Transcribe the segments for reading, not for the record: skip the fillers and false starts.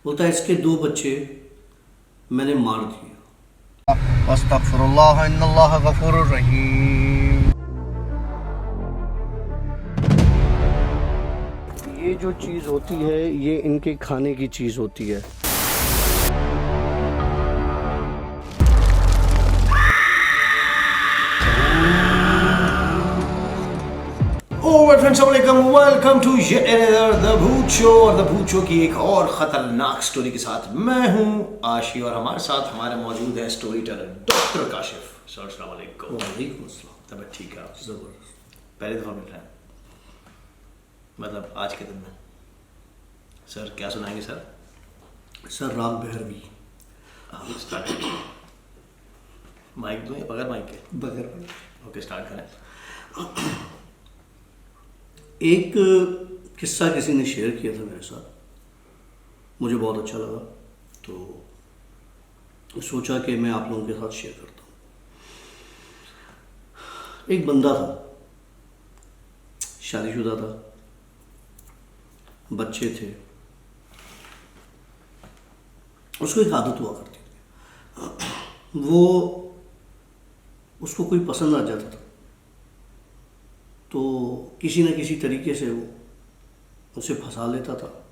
बोलता है इसके 2 बच्चे मैंने मार दिए। अस्तगफिरुल्लाह इन्नल्लाह गफूरुर रहीम। ये जो चीज़ होती है ये इनके खाने की चीज़ होती है। Welcome to the Bhoot show. और द भूत शो की एक और ख़तरनाक स्टोरी के साथ मैं हूं आशी और हमारे साथ हमारे मौजूद है story teller doctor Kashif. Sir अस्सलाम वालेकुम। वालेकुम अस्सलाम। तबीयत ठीक है? ज़बरदस्त। पहली दफ़ा मिल रहे हैं, मतलब आज के दिन में। सर क्या सुनाएंगे सर? सर राग भैरवी। स्टार्ट। माइक दूँ या बगैर माइक के? बगैर। ओके स्टार्ट करें। एक किस्सा किसी ने शेयर किया था मेरे साथ, मुझे बहुत अच्छा लगा तो सोचा कि मैं आप लोगों के साथ शेयर करता हूँ। एक बंदा था, शादीशुदा था, बच्चे थे। उसको एक आदत हुआ करती थी, वो उसको कोई पसंद आ जाता था तो किसी न किसी तरीके से वो उसे फंसा लेता था।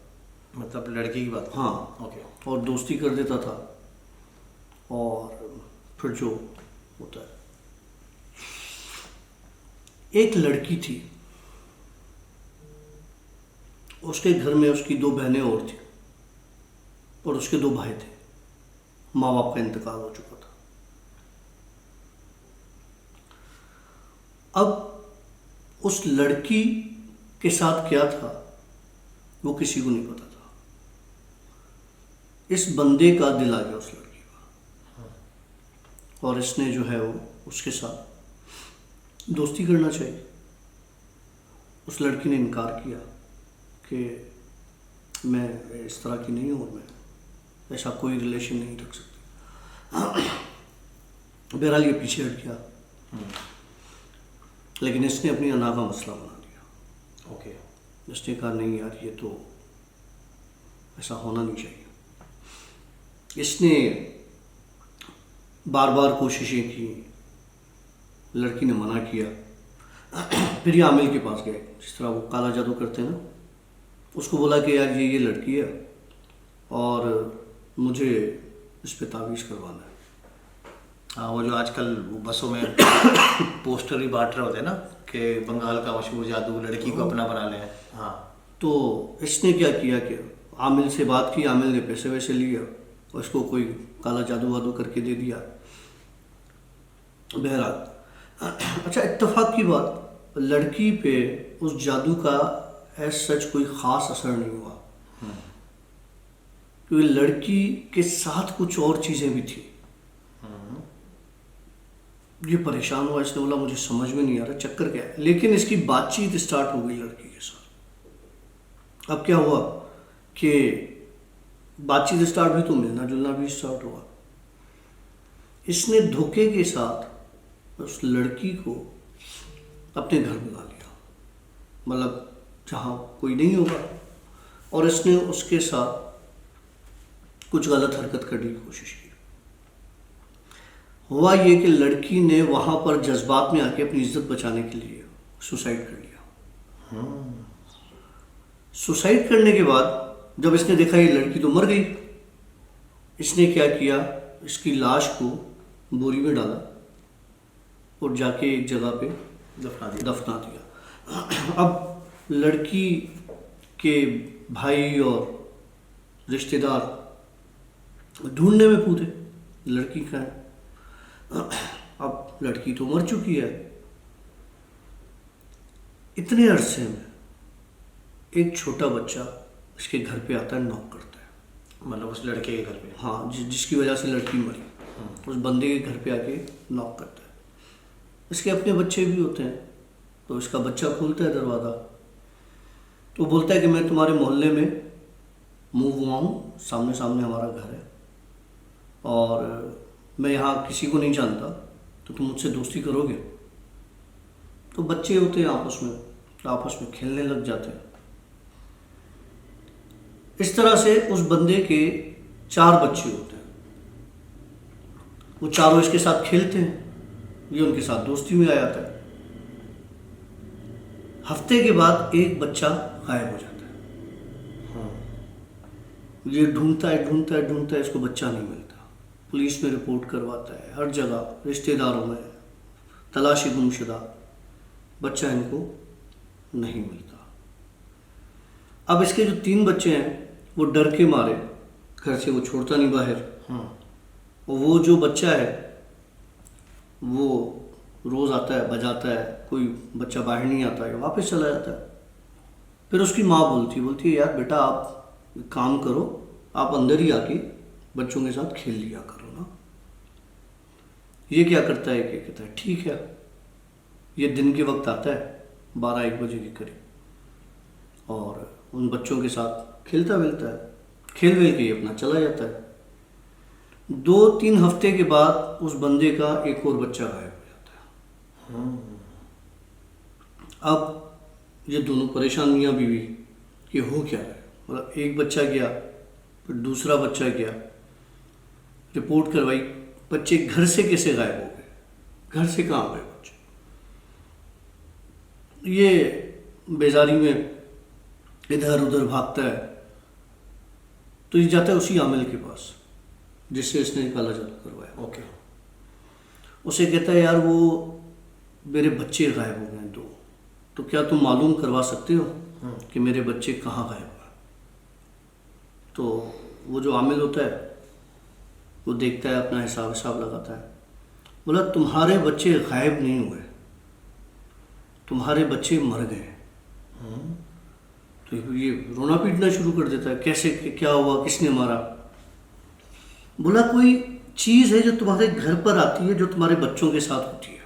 मतलब लड़की की बात? हाँ। ओके। और दोस्ती कर देता था और फिर जो होता है। एक लड़की थी, उसके घर में उसकी 2 बहनें और थी और उसके 2 भाई थे। माँ बाप का इंतकाल हो चुका था। अब उस लड़की के साथ क्या था वो किसी को नहीं पता था। इस बंदे का दिल आ गया उस लड़की का और इसने जो है वो उसके साथ दोस्ती करना चाहिए। उस लड़की ने इनकार किया कि मैं इस तरह की नहीं हूँ, मैं ऐसा कोई रिलेशन नहीं रख सकती। बहरहाल ये पीछे हट गया, लेकिन इसने अपनी अना का मसला बना लिया। ओके। इसने कहा नहीं यार, ये तो ऐसा होना नहीं चाहिए। इसने बार बार कोशिशें की, लड़की ने मना किया। फिर ये आमिल के पास गए, जिस तरह वो काला जादू करते हैं ना। उसको बोला कि यार ये लड़की है और मुझे इस पे तावीज़ करवाना है। हाँ, वो जो आजकल बसों में पोस्टर भी बांट रहे होते हैं ना कि बंगाल का मशहूर जादू, लड़की को अपना बना लें। हाँ। तो इसने क्या किया कि आमिल से बात की, आमिल ने पैसे वैसे लिए और इसको कोई काला जादू वादू करके दे दिया। बहरहाल अच्छा, इत्तेफाक की बात, लड़की पे उस जादू का एज सच कोई ख़ास असर नहीं हुआ, क्योंकि लड़की के साथ कुछ और चीज़ें भी थी। ये परेशान हुआ, इसने बोला मुझे समझ में नहीं आ रहा चक्कर क्या है। लेकिन इसकी बातचीत स्टार्ट हो गई लड़की के साथ। अब क्या हुआ कि बातचीत स्टार्ट हुई तो मिलना जुलना भी स्टार्ट हुआ। इसने धोखे के साथ उस लड़की को अपने घर बुला लिया, मतलब जहाँ कोई नहीं होगा, और इसने उसके साथ कुछ गलत हरकत करने की कोशिश की। हुआ ये कि लड़की ने वहाँ पर जज्बात में आके अपनी इज्जत बचाने के लिए सुसाइड कर लिया। सुसाइड करने के बाद जब इसने देखा ये लड़की तो मर गई, इसने क्या किया, इसकी लाश को बोरी में डाला और जाके एक जगह पे दफना दिया। अब लड़की के भाई और रिश्तेदार ढूंढने में पूरे, लड़की का है। अब लड़की तो मर चुकी है। इतने अरसे में एक छोटा बच्चा इसके घर पे आता है, नॉक करता है। मतलब उस लड़के के घर पे? हाँ, जिसकी वजह से लड़की मरी, उस बंदे के घर पे आके नॉक करता है। इसके अपने बच्चे भी होते हैं, तो इसका बच्चा खोलता है दरवाज़ा, तो बोलता है कि मैं तुम्हारे मोहल्ले में मूव हुआ हूँ, सामने सामने हमारा घर है और मैं यहाँ किसी को नहीं जानता, तो तुम मुझसे दोस्ती करोगे? तो बच्चे होते हैं आपस में खेलने लग जाते हैं। इस तरह से उस बंदे के 4 बच्चे होते हैं। वो चारों इसके साथ खेलते हैं, ये उनके साथ दोस्ती में आ जाता है। हफ्ते के बाद एक बच्चा गायब हो जाता है। ये ढूंढता है, इसको बच्चा नहीं मिलता। पुलिस में रिपोर्ट करवाता है, हर जगह, रिश्तेदारों में तलाशी गुमशुदा, बच्चा इनको नहीं मिलता। अब इसके जो 3 बच्चे हैं वो डर के मारे घर से वो छोड़ता नहीं बाहर। और वो जो बच्चा है वो रोज़ आता है, बजाता है, कोई बच्चा बाहर नहीं आता है, वापस चला जाता है। फिर उसकी माँ बोलती है यार बेटा आप एक काम करो, आप अंदर ही आके बच्चों के साथ खेल लिया करो ना। ये क्या करता है कि कहता है ठीक है। ये दिन के वक्त आता है 12-1 बजे के करीब और उन बच्चों के साथ खेलता वेलता है, खेल वेल के अपना चला जाता है। 2-3 हफ्ते के बाद उस बंदे का एक और बच्चा गायब हो जाता है। अब ये दोनों परेशान मियाँ बीवी कि हो क्या है। मतलब एक बच्चा गया, फिर दूसरा बच्चा गया, रिपोर्ट करवाई, बच्चे घर से कैसे गायब हो गए, घर से कहाँ गए बच्चे। ये बेजारी में इधर उधर भागता है तो ये जाता है उसी आमिल के पास जिससे इसने काला जादू करवाया। ओके। उसे कहता है यार वो मेरे बच्चे गायब हो गए 2, तो क्या तुम मालूम करवा सकते हो कि मेरे बच्चे कहाँ गायब हुए। तो वो जो आमिल होता है वो देखता है, अपना हिसाब लगाता है, बोला तुम्हारे बच्चे गायब नहीं हुए, तुम्हारे बच्चे मर गए। तो ये रोना पीटना शुरू कर देता है, कैसे, क्या हुआ, किसने मारा। बोला कोई चीज़ है जो तुम्हारे घर पर आती है, जो तुम्हारे बच्चों के साथ होती है,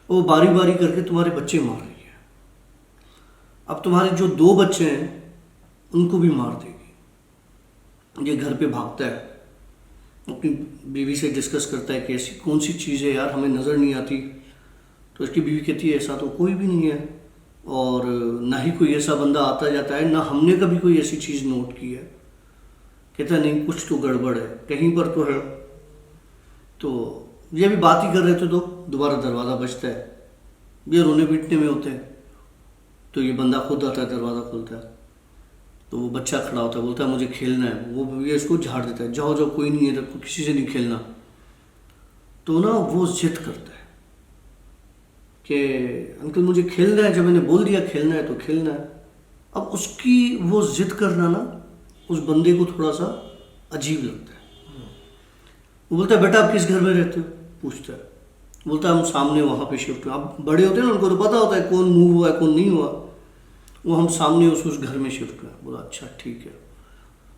वो बारी बारी करके तुम्हारे बच्चे मार रही है। अब तुम्हारे जो 2 बच्चे हैं उनको भी मार देगी। ये घर पे भागता है, अपनी बीवी से डिस्कस करता है कि ऐसी कौन सी चीज़ है यार हमें नज़र नहीं आती। तो इसकी बीवी कहती है ऐसा तो कोई भी नहीं है और ना ही कोई ऐसा बंदा आता जाता है, ना हमने कभी कोई ऐसी चीज़ नोट की है। कहता नहीं कुछ तो गड़बड़ है, कहीं पर तो है। तो ये भी बात ही कर रहे थे तो दोबारा दरवाज़ा बजता है। ये रोने पीटने में होते हैं तो ये बंदा खुद आता है, दरवाज़ा खोलता है तो वो बच्चा खड़ा होता है, बोलता है मुझे खेलना है। वो ये इसको झाड़ देता है, जाओ जाओ कोई नहीं है, तो किसी से नहीं खेलना। तो ना वो जिद करता है कि अंकल मुझे खेलना है, जब मैंने बोल दिया खेलना है तो खेलना है। अब उसकी वो जिद करना ना उस बंदे को थोड़ा सा अजीब लगता है। वो बोलता है बेटा आप किस घर में रहते हो, पूछता है। बोलता है हम सामने वहाँ पे शिफ्ट हुए। अब बड़े होते हैं ना, उनको तो पता होता है कौन मूव हुआ है कौन नहीं हुआ। वो हम सामने उस घर में शिफ्ट हुए। बोला अच्छा ठीक है,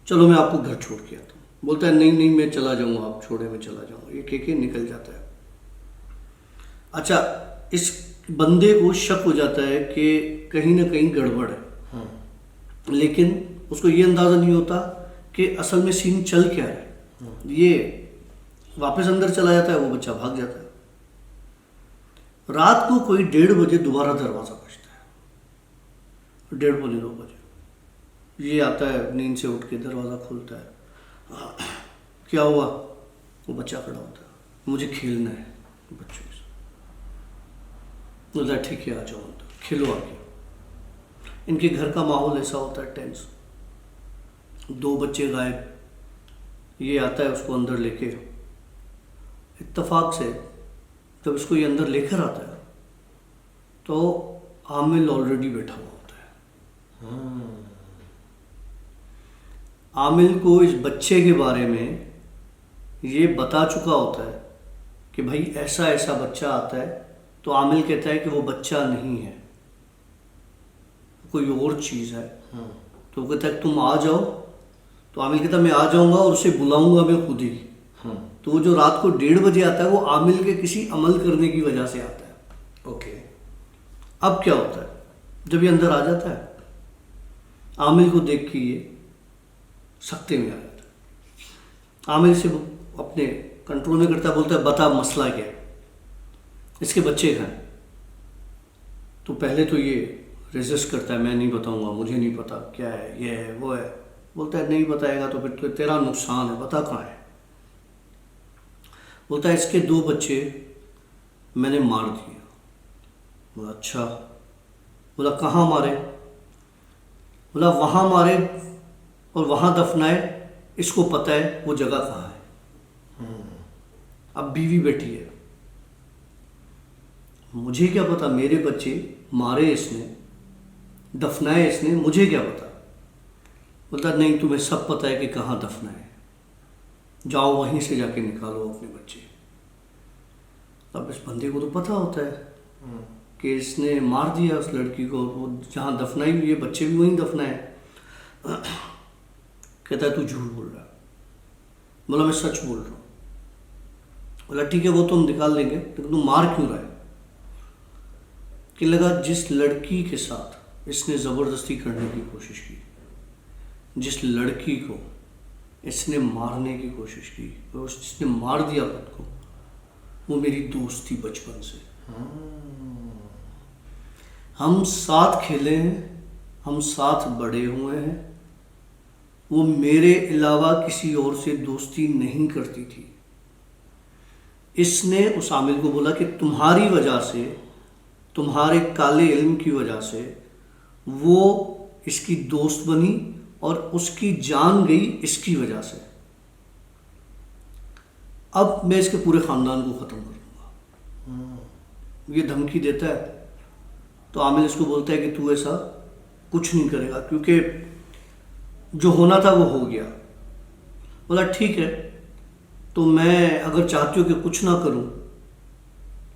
चलो मैं आपको घर छोड़ के आता हूँ। बोलता है नहीं मैं चला जाऊँगा, आप छोड़े मैं चला जाऊँगा। ये कह के निकल जाता है। अच्छा, इस बंदे को शक हो जाता है कि कहीं ना कहीं गड़बड़ है, लेकिन उसको ये अंदाज़ा नहीं होता कि असल में सीन चल क्या है। ये वापस अंदर चला जाता है, वो बच्चा भाग जाता है। रात को कोई 1:30 बजे दोबारा दरवाज़ा बजता है, 1:30-2 बजे। ये आता है नींद से उठ के, दरवाज़ा खोलता है। क्या हुआ? वो बच्चा खड़ा होता है, मुझे खेलना है बच्चों के साथ। बोलता ठीक है आ जाओ अंदर, खेलो आके। इनके घर का माहौल ऐसा होता है टेंस, 2 बच्चे गायब। ये आता है उसको अंदर लेके। इत्तेफाक से जब इसको ये अंदर लेकर आता है तो आमिल ऑलरेडी बैठा हुआ होता है। आमिल को इस बच्चे के बारे में ये बता चुका होता है कि भाई ऐसा ऐसा बच्चा आता है। तो आमिल कहता है कि वो बच्चा नहीं है, कोई और चीज़ है। तो वो कहता है तुम आ जाओ। तो आमिल कहता है मैं आ जाऊंगा और उसे बुलाऊंगा मैं खुद ही। तो वो जो रात को 1:30 बजे आता है वो आमिल के किसी अमल करने की वजह से आता है। ओके। अब क्या होता है, जब ये अंदर आ जाता है, आमिल को देख के ये सख्ते में आ जाता है। आमिल से वो अपने कंट्रोल में करता है, बोलता है बता मसला क्या है, इसके बच्चे हैं। तो पहले तो ये रेजिस्ट करता है, मैं नहीं बताऊंगा, मुझे नहीं पता क्या है, ये है वो है। बोलता है नहीं बताएगा तो फिर तो तेरा नुकसान है, बता कहाँ है। बोलता है इसके 2 बच्चे मैंने मार दिए। बोला अच्छा। बोला कहाँ मारे? बोला वहाँ मारे और वहाँ दफनाए, इसको पता है वो जगह कहाँ है। अब बीवी बैठी है, मुझे क्या पता मेरे बच्चे मारे इसने, दफनाए इसने, मुझे क्या पता। बोलता नहीं तुम्हें सब पता है कि कहाँ दफनाए, जाओ वहीं से जाके निकालो अपने बच्चे। अब इस बंदे को तो पता होता है कि इसने मार दिया उस लड़की को, वो जहाँ दफनाई हुई है बच्चे भी वहीं दफनाए। कहता है तू झूठ बोल रहा है। बोला मैं सच बोल रहा हूँ। बोला ठीक है वो तो हम निकाल लेंगे, लेकिन तू मार क्यों रहा है? कि लगा जिस लड़की के साथ इसने ज़बरदस्ती करने की कोशिश की, जिस लड़की को इसने मारने की कोशिश की, और जिसने मार दिया खुद को, वो मेरी दोस्त थी बचपन से। हम साथ खेले हैं, हम साथ बड़े हुए हैं। वो मेरे अलावा किसी और से दोस्ती नहीं करती थी। इसने उस आमिर को बोला कि तुम्हारी वजह से, तुम्हारे काले इल्म की वजह से वो इसकी दोस्त बनी और उसकी जान गई इसकी वजह से। अब मैं इसके पूरे ख़ानदान को ख़त्म कर दूंगा। ये धमकी देता है तो आमिर इसको बोलता है कि तू ऐसा कुछ नहीं करेगा, क्योंकि जो होना था वो हो गया। बोला ठीक है, तो मैं अगर चाहती हूँ कि कुछ ना करूँ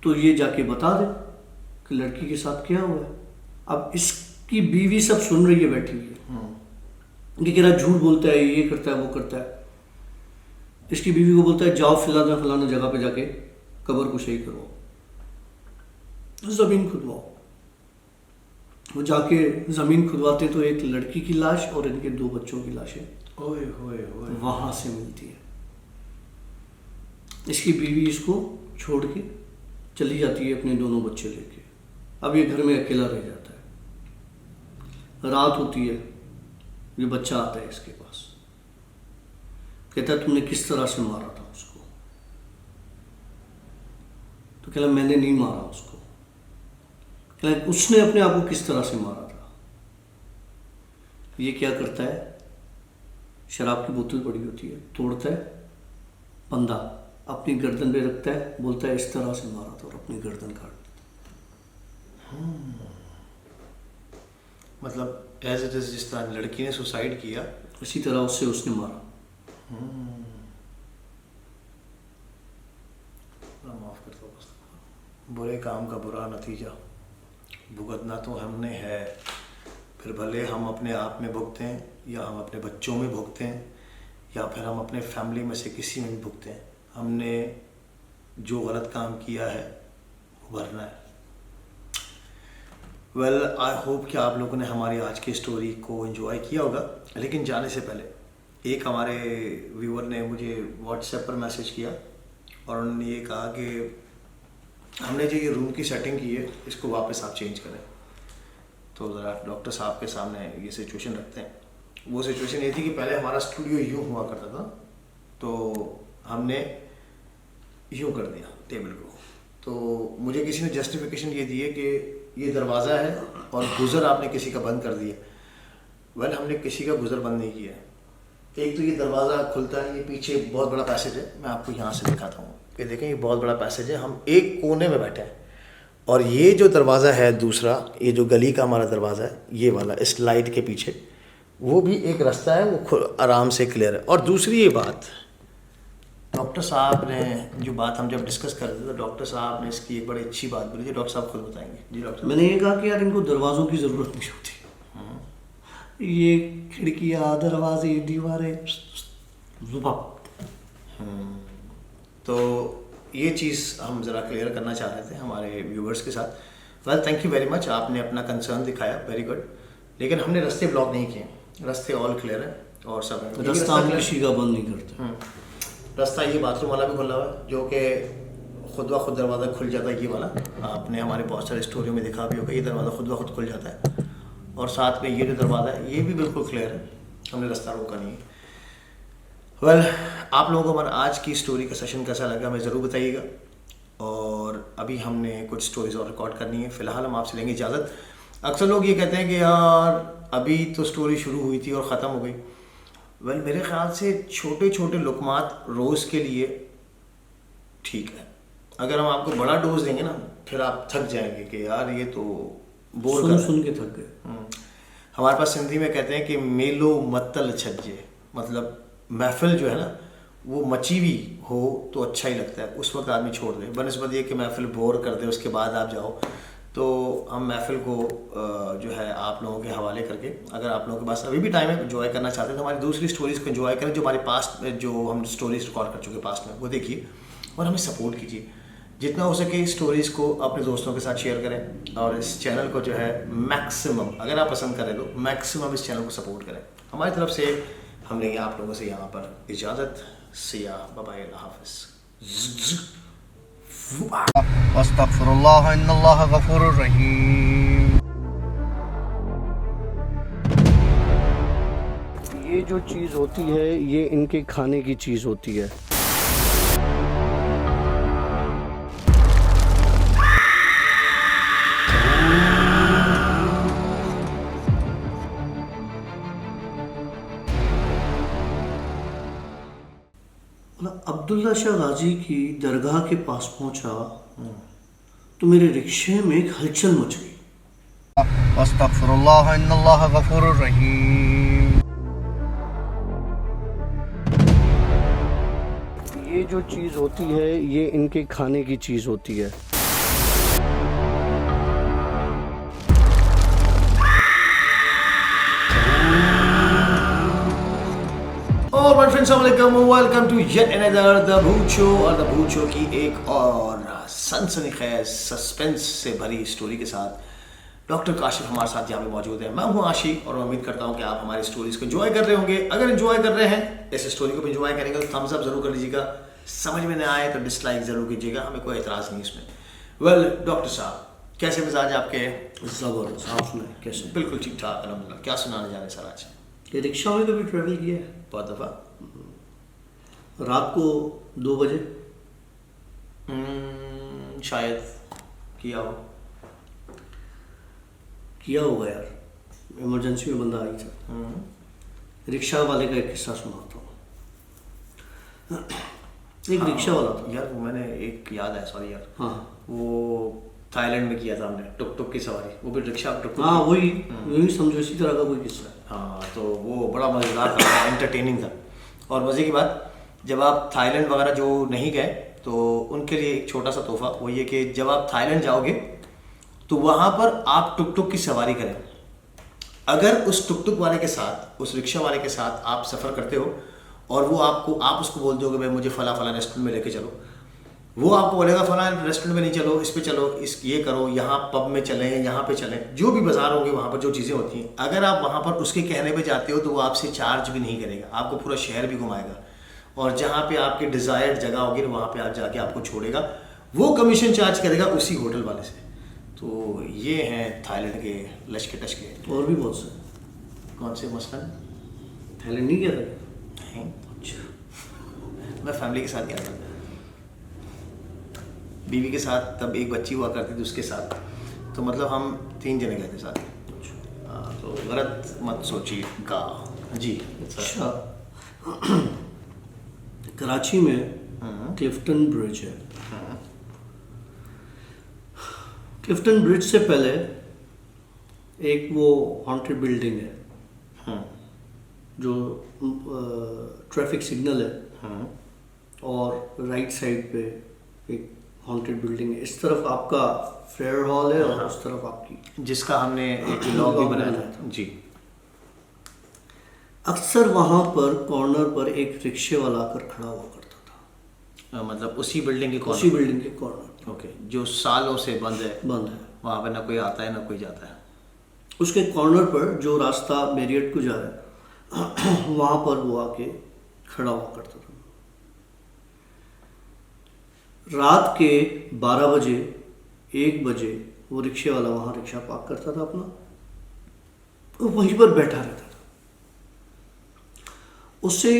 तो ये जाके बता दे कि लड़की के साथ क्या हुआ है। अब इसकी बीवी सब सुन रही है बैठी हुई है कि कह रहा झूठ बोलता है, ये करता है वो करता है। इसकी बीवी को बोलता है जाओ फलाना जगह पे जाके कब्र को सही करो, ज़मीन खुदवाओ। वो जाके ज़मीन खुदवाते तो एक लड़की की लाश और इनके 2 बच्चों की लाशें वहाँ से मिलती है। इसकी बीवी इसको छोड़ के चली जाती है अपने दोनों बच्चे लेके। अब ये घर में अकेला रह जाता है। रात होती है, ये बच्चा आता है इसके पास, कहता है तुमने किस तरह से मारा था उसको? तो कहला मैंने नहीं मारा उसको। कहला उसने अपने आप को किस तरह से मारा था? ये क्या करता है, शराब की बोतल पड़ी होती है, तोड़ता है, बंदा अपनी गर्दन पे रखता है, बोलता है इस तरह से मारा था, और अपनी गर्दन काट देता। मतलब एज इट इज जिस तरह लड़की ने सुसाइड किया इसी तरह उससे उसने मारा। माफ कर दो। बुरे काम का बुरा नतीजा भुगतना तो हमने है, फिर भले हम अपने आप में भुगते हैं या हम अपने बच्चों में भुगते हैं या फिर हम अपने फैमिली में से किसी में भी भुगते हैं। हमने जो गलत काम किया है वो भरना है। वेल आई होप कि आप लोगों ने हमारी आज की स्टोरी को एंजॉय किया होगा। लेकिन जाने से पहले एक हमारे व्यूअर ने मुझे व्हाट्सएप पर मैसेज किया और उन्होंने ये कहा कि हमने जो ये रूम की सेटिंग की है इसको वापस आप चेंज करें। तो ज़रा डॉक्टर साहब के सामने ये सिचुएशन रखते हैं। वो सिचुएशन ये थी कि पहले हमारा स्टूडियो यूँ हुआ करता था, तो हमने यूँ कर दिया टेबल को। तो मुझे किसी ने जस्टिफिकेशन ये दी है कि ये दरवाज़ा है और गुज़र आपने किसी का बंद कर दिया। वेल हमने किसी का गुज़र बंद नहीं किया। एक तो ये दरवाज़ा खुलता है, ये पीछे बहुत बड़ा पैसेज है, मैं आपको यहाँ से दिखाता हूँ। ये देखें ये बहुत बड़ा पैसेज है, हम एक कोने में बैठे हैं और ये जो दरवाज़ा है दूसरा, ये जो गली का हमारा दरवाज़ा है ये वाला, इस लाइट के पीछे वो भी एक रास्ता है, वो आराम से क्लियर है। और दूसरी ये बात डॉक्टर साहब ने जो बात हम जब डिस्कस कर रहे थे तो डॉक्टर साहब ने इसकी एक बड़ी अच्छी बात बोली थी। डॉक्टर साहब खुद बताएंगे। जी डॉक्टर। मैंने ये कहा कि यार इनको दरवाज़ों की ज़रूरत नहीं होती, ये खिड़कियाँ दरवाजे दीवारें तो ये चीज़ हम ज़रा क्लियर करना चाह रहे थे हमारे व्यूवर्स के साथ। Well thank you very much, आपने अपना कंसर्न दिखाया, वेरी गुड। लेकिन हमने रास्ते ब्लॉक नहीं किए, रास्ते ऑल क्लियर है और सब है। रास्ता हम किसी का बंद नहीं करते। रास्ता ये बाथरूम वाला भी खुला हुआ है जो कि खुद व खुद दरवाज़ा खुल जाता है। ये वाला आपने हमारे बहुत सारे स्टोरियों में देखा भी होगा, ये दरवाज़ा खुद ब खुद खुल जाता है। और साथ में ये जो दरवाज़ा है ये भी बिल्कुल क्लियर है। हमने रास्ता रोका नहीं है। वेल, आप लोगों को हमारा आज की स्टोरी का सेशन कैसा लगा हमें ज़रूर बताइएगा। और अभी हमने कुछ स्टोरीज और रिकॉर्ड करनी है। फ़िलहाल हम आपसे लेंगे इजाज़त। अक्सर लोग ये कहते हैं कि यार अभी तो स्टोरी शुरू हुई थी और ख़त्म हो गई। वेल, मेरे ख़्याल से छोटे छोटे लुकमात रोज़ के लिए ठीक है। अगर हम आपको बड़ा डोज देंगे ना, फिर आप थक जाएंगे कि यार ये तो बोर कर सुन के थक गए। हमारे पास सिंधी में कहते हैं कि मेलो मतल छज्जे, मतलब महफिल जो है ना वो मची हुई हो तो अच्छा ही लगता है, उस वक्त आदमी छोड़ दे। बनस्बत ये कि महफिल बोर कर दे उसके बाद आप जाओ। तो हम महफिल को जो है आप लोगों के हवाले करके, अगर आप लोगों के पास अभी भी टाइम है एंजॉय करना चाहते हैं तो हमारी दूसरी स्टोरीज़ को एंजॉय करें, जो हमारे पास्ट में जो हम स्टोरीज रिकॉर्ड कर चुके पास्ट में, वो देखिए और हमें सपोर्ट कीजिए। जितना हो सके स्टोरीज़ को अपने दोस्तों के साथ शेयर करें और इस चैनल को जो है मैक्सिमम, अगर आप पसंद करें तो मैक्सिमम इस चैनल को सपोर्ट करें। हमारी तरफ से हम लेंगे आप लोगों से यहाँ पर इजाज़त। सिया बाय, अल्लाह हाफ़िज़। अस्तगफिरुल्लाह इन्नल्लाह गफूरुर रहीम। ये जो चीज़ होती है ये इनके खाने की चीज़ होती है। अब्दुल्ला शाह गाजी की दरगाह के पास पहुंचा तो मेरे रिक्शे में एक हलचल मच गई। अस्तगफिरुल्लाह इन्नल्लाह गफूरुर रहीम। ये जो चीज़ होती है ये इनके खाने की चीज़ होती है। और माय फ्रेंड्स, अस्सलाम वालेकुम, welcome to yet another the Bhoot show. और द भूत शो की एक और सनसनीखेज सस्पेंस से भरी स्टोरी के साथ डॉक्टर काशिफ हमारे साथ यहाँ पे मौजूद है। मैं हूँ आशी और मैं उम्मीद करता हूँ कि आप हमारी स्टोरीज को एंजॉय कर रहे होंगे। अगर एंजॉय कर रहे हैं, इस स्टोरी को भी एंजॉय करेंगे तो थम्स अप जरूर कर लीजिएगा। समझ में न आए तो डिसलाइक जरूर कीजिएगा, हमें कोई एतराज़ नहीं इसमें। वेल डॉक्टर साहब, कैसे मिजाज आपके? ज़बरदस्त। आप सुनाए कैसे? बिल्कुल ठीक ठाक, अलहमदिल्ला। क्या सुनाने जा रहे हैं सर आज? ये रिक्शा में कभी ट्रैवल किया है? बहुत दफ़ा। रात को 2 बजे शायद किया हो। किया होगा यार, इमरजेंसी में बंदा आई था। रिक्शा वाले का एक किस्सा सुनाता हूँ। एक रिक्शा वाला था यार, वो मैंने एक याद है, सॉरी यार। हाँ वो थाईलैंड में किया था हमने, टुक टुक की सवारी, वो भी रिक्शा टुक टुक। हाँ वही यही समझो, इसी तरह का कोई किस्सा है। हाँ, तो वो बड़ा मज़ेदार था, एंटरटेनिंग था। और मज़े की बात, जब आप थाईलैंड वगैरह जो नहीं गए तो उनके लिए एक छोटा सा तोहफा वो ये कि जब आप थाईलैंड जाओगे तो वहाँ पर आप टुक टुक की सवारी करें। अगर उस टुक टुक वाले के साथ, उस रिक्शा वाले के साथ आप सफ़र करते हो और वो आप उसको बोल दोगे भाई मुझे फ़ला फ़ला रेस्टोरेंट में लेके चलो, वो आपको बोलेगा फ़ला रेस्टोरेंट में नहीं चलो, इस पे चलो, इस ये करो, यहाँ पब में चलें, यहाँ पे चलें, जो भी बाज़ार होंगे वहाँ पर जो चीज़ें होती हैं। अगर आप वहाँ पर उसके कहने पे जाते हो तो वो आपसे चार्ज भी नहीं करेगा, आपको पूरा शहर भी घुमाएगा और जहाँ पे आपकी डिज़ायर्ड जगह होगी वहाँ पे आप जाके आपको छोड़ेगा, वो कमीशन चार्ज करेगा उसी होटल वाले से। तो ये हैं थाईलैंड के लश्के टश्के। और भी बहुत से। कौन से मसलन? थाईलैंड नहीं गया था? नहीं, अच्छा। मैं फैमिली के साथ गया था, बीवी के साथ। तब एक बच्ची हुआ करती थी उसके साथ, तो मतलब हम 3 जने गए थे साथ। हाँ, तो गलत मत सोचिएगा जी। अच्छा। कराची में क्लिफ्टन ब्रिज है। क्लिफ्टन ब्रिज से पहले एक वो हॉन्टेड बिल्डिंग है जो ट्रैफिक सिग्नल है और राइट साइड पे एक हॉन्टेड बिल्डिंग है। इस तरफ आपका फेयर हॉल है और उस तरफ आपकी, जिसका हमने एक व्लॉग भी बनाया था जी। अक्सर वहाँ पर कॉर्नर पर एक रिक्शे वाला आकर खड़ा हुआ करता था। मतलब उसी बिल्डिंग के उसी बिल्डिंग के कॉर्नर। ओके, जो सालों से बंद है। बंद है, वहाँ पे ना कोई आता है ना कोई जाता है। उसके कॉर्नर पर जो रास्ता मेरियट को जा रहा है वहाँ पर वो आके खड़ा हुआ करता था। रात के 12 बजे 1 बजे वो रिक्शे वाला वहाँ रिक्शा पार्क करता था अपना, तो वहीं पर बैठा रहता था। उससे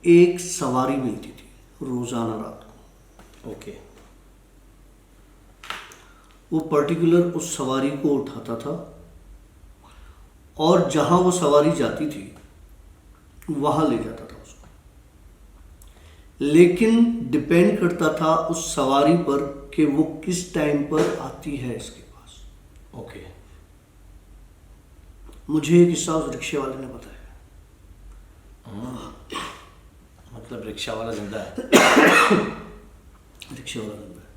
एक सवारी मिलती थी रोज़ाना रात को। ओके। वो पर्टिकुलर उस सवारी को उठाता था और जहाँ वो सवारी जाती थी वहाँ ले जाता था उसको, लेकिन डिपेंड करता था उस सवारी पर कि वो किस टाइम पर आती है इसके पास। ओके। मुझे एक किस्सा उस रिक्शे वाले ने बताया। मतलब रिक्शा वाला जिंदा है? रिक्शे वाला बंदा है।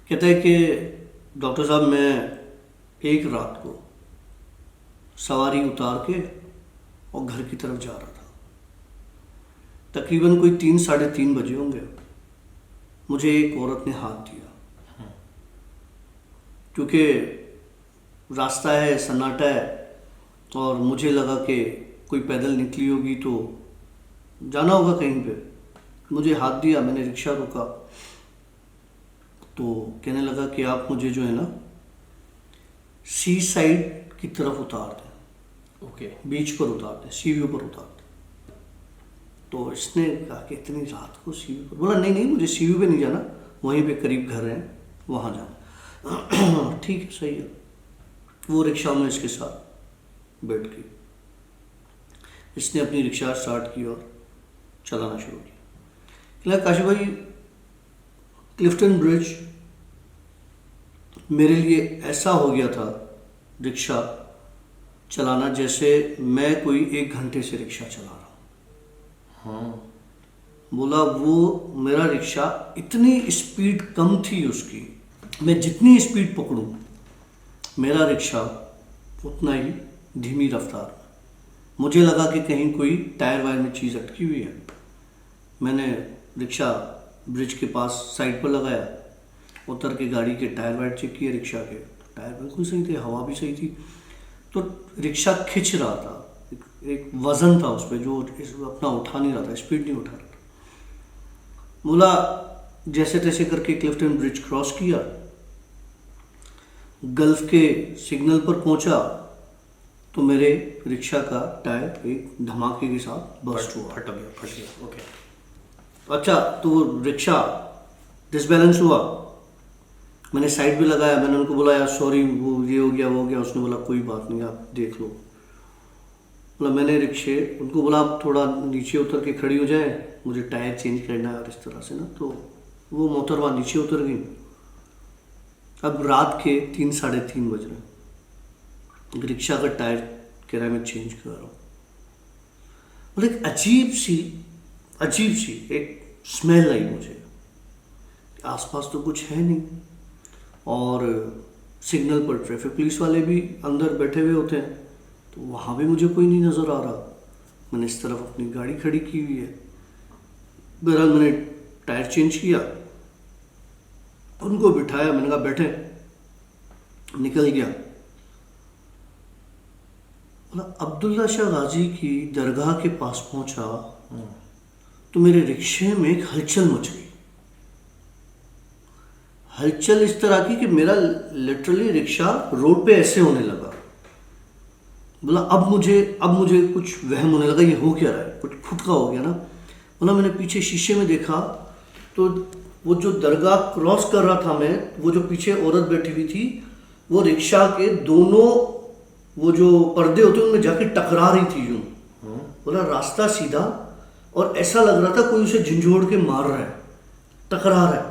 कहता है कि डॉक्टर साहब मैं एक रात को सवारी उतार के और घर की तरफ जा रहा था। तकरीबन कोई 3 साढ़े 3 बजे होंगे। मुझे एक औरत ने हाथ दिया, क्योंकि रास्ता है, सन्नाटा है, और मुझे लगा कि कोई पैदल निकली होगी तो जाना होगा कहीं पे। मुझे हाथ दिया, मैंने रिक्शा रोका तो कहने लगा कि आप मुझे जो है ना सी साइड की तरफ उतार दें। ओके। बीच पर उतार दें, सी व्यू पर उतार दें। तो इसने कहा कि इतनी रात को सी व्यू पर? बोला नहीं नहीं, मुझे सी व्यू पे नहीं जाना, वहीं पे करीब घर है वहाँ जाना। ठीक है, सही है। वो रिक्शा में इसके साथ बैठ गई। इसने अपनी रिक्शा स्टार्ट की और चलाना शुरू किया। काशी भाई, क्लिफ्टन ब्रिज मेरे लिए ऐसा हो गया था रिक्शा चलाना जैसे मैं कोई 1 घंटे से रिक्शा चला रहा हूँ। बोला वो मेरा रिक्शा इतनी स्पीड कम थी उसकी, मैं जितनी स्पीड पकड़ूं मेरा रिक्शा उतना ही धीमी रफ्तार। मुझे लगा कि कहीं कोई टायर वायर में चीज़ अटकी हुई है। मैंने रिक्शा ब्रिज के पास साइड पर लगाया, उतर के गाड़ी के टायर वायर चेक किए। रिक्शा के टायर बिल्कुल सही थे, हवा भी सही थी। तो रिक्शा खिंच रहा था, एक वज़न था उस पर जो अपना उठा नहीं रहा था, स्पीड नहीं उठा रहा था। बोला जैसे तैसे करके क्लिफ्टन ब्रिज क्रॉस किया, गल्फ के सिग्नल पर पहुंचा तो मेरे रिक्शा का टायर एक धमाके के साथ बस्ट हुआ, फट गया। ओके। अच्छा, तो वो रिक्शा डिसबैलेंस हुआ। मैंने साइड भी लगाया, मैंने उनको बोला यार सॉरी, वो ये हो गया वो हो गया। उसने बोला कोई बात नहीं, आप देख लो। बोला मैंने उनको बोला आप थोड़ा नीचे उतर के खड़ी हो जाए, मुझे टायर चेंज करना है और इस तरह से ना। तो वो मोहतरमा नीचे उतर गई। अब रात के 3 साढ़े 3 बज रहे, रिक्शा का टायर किराए में चेंज कर रहा हूँ। बोले एक अजीब सी एक स्मेल आई मुझे। आसपास तो कुछ है नहीं, और सिग्नल पर ट्रैफिक पुलिस वाले भी अंदर बैठे हुए होते हैं, तो वहाँ भी मुझे कोई नहीं नज़र आ रहा। मैंने इस तरफ अपनी गाड़ी खड़ी की हुई है। बहरहाल मैंने टायर चेंज किया, उनको बिठाया, मैंने कहा बैठे, निकल गया। अब्दुल्ला शाह गाजी की दरगाह के पास पहुंचा तो मेरे रिक्शे में एक हलचल मच गई। हलचल इस तरह की कि मेरा लिटरली रिक्शा रोड पे ऐसे होने लगा। बोला अब मुझे कुछ वहम होने लगा, ये हो क्या रहा है, कुछ खुद का हो गया ना। बोला मैंने पीछे शीशे में देखा तो वो जो दरगाह क्रॉस कर रहा था मैं, वो जो पीछे औरत बैठी हुई थी, वो रिक्शा के दोनों वो जो पर्दे होते हैं उनमें जाके टकरा रही थी यूं। बोला रास्ता सीधा और ऐसा लग रहा था कोई उसे झंझोड़ के मार रहा है, टकरा रहा है।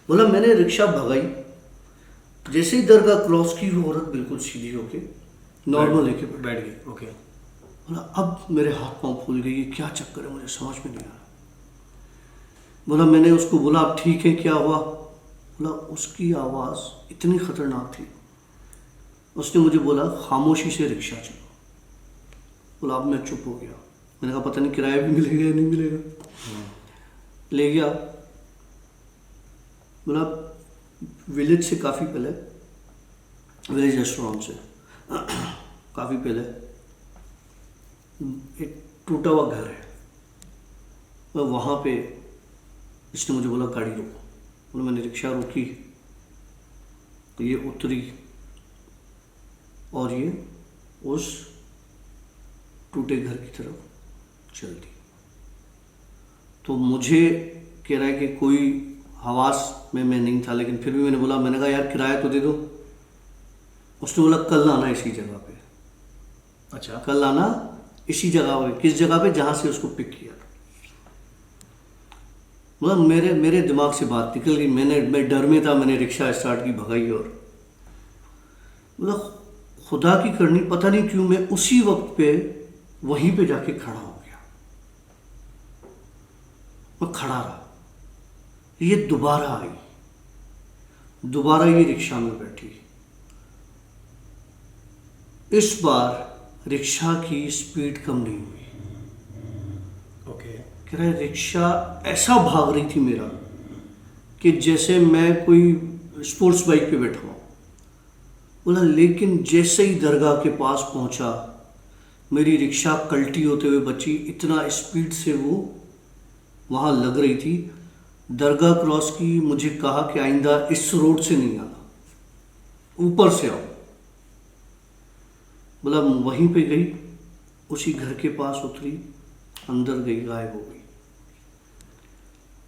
बोला मैंने रिक्शा भगाई, जैसे ही दरगाह क्रॉस की वो औरत बिल्कुल सीधी होके नॉर्मल लेके बैठ गई। ओके। बोला अब मेरे हाथ पांव फूल गए, ये क्या चक्कर है, मुझे समझ में नहीं आ रहा। बोला मैंने उसको बोला अब ठीक है, क्या हुआ? बोला उसकी आवाज़ इतनी ख़तरनाक थी, उसने मुझे बोला खामोशी से रिक्शा चलो। बोला अब मैं चुप हो गया। मैंने कहा पता नहीं किराया भी मिलेगा या नहीं मिलेगा। ले गया। बोला विलेज से काफ़ी पहले, विलेज रेस्टोरेंट से काफ़ी पहले एक टूटा हुआ घर है, मैं वहाँ पे इसने मुझे बोला गाड़ी रोको। बोला मैंने रिक्शा रोकी तो ये उतरी और ये उस टूटे घर की तरफ चल दी। तो मुझे कह रहा है कि कोई हवास में मैं नहीं था, लेकिन फिर भी मैंने बोला, मैंने कहा यार किराया तो दे दो। उसने बोला कल आना इसी जगह पे, अच्छा। कल आना इसी जगह पे। किस जगह पे? जहाँ से उसको पिक किया। मतलब मेरे दिमाग से बात निकल गई। मैं डर में था, मैंने रिक्शा स्टार्ट की, भगाई। और मतलब खुदा की करनी, पता नहीं क्यों मैं उसी वक्त पे वहीं पे जाके खड़ा हो गया। मैं खड़ा रहा। ये दोबारा आई, दोबारा ये रिक्शा में बैठी। इस बार रिक्शा की स्पीड कम नहीं हुई। ओके। कह रहा है रिक्शा ऐसा भाग रही थी मेरा कि जैसे मैं कोई स्पोर्ट्स बाइक पे बैठा हूँ। बोला लेकिन जैसे ही दरगाह के पास पहुंचा, मेरी रिक्शा कल्टी होते हुए बची। इतना स्पीड से वो वहाँ लग रही थी। दरगाह क्रॉस की, मुझे कहा कि आइंदा इस रोड से नहीं आना, ऊपर से आओ। बोला वहीं पे गई, उसी घर के पास उतरी, अंदर गई, गायब हो गई।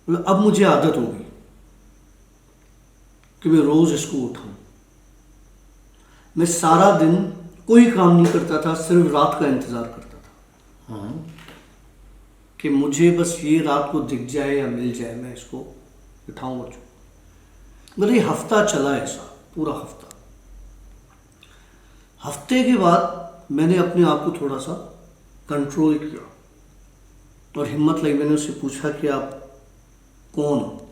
बोला अब मुझे आदत हो गई कि मैं रोज इसको उठाऊं। मैं सारा दिन कोई काम नहीं करता था, सिर्फ रात का इंतजार करता था कि मुझे बस ये रात को दिख जाए या मिल जाए, मैं इसको उठाऊं और मतलब ये हफ्ता चला ऐसा, पूरा हफ्ता। हफ्ते के बाद मैंने अपने आप को थोड़ा सा कंट्रोल किया और हिम्मत लगी। मैंने उससे पूछा कि आप कौन हो?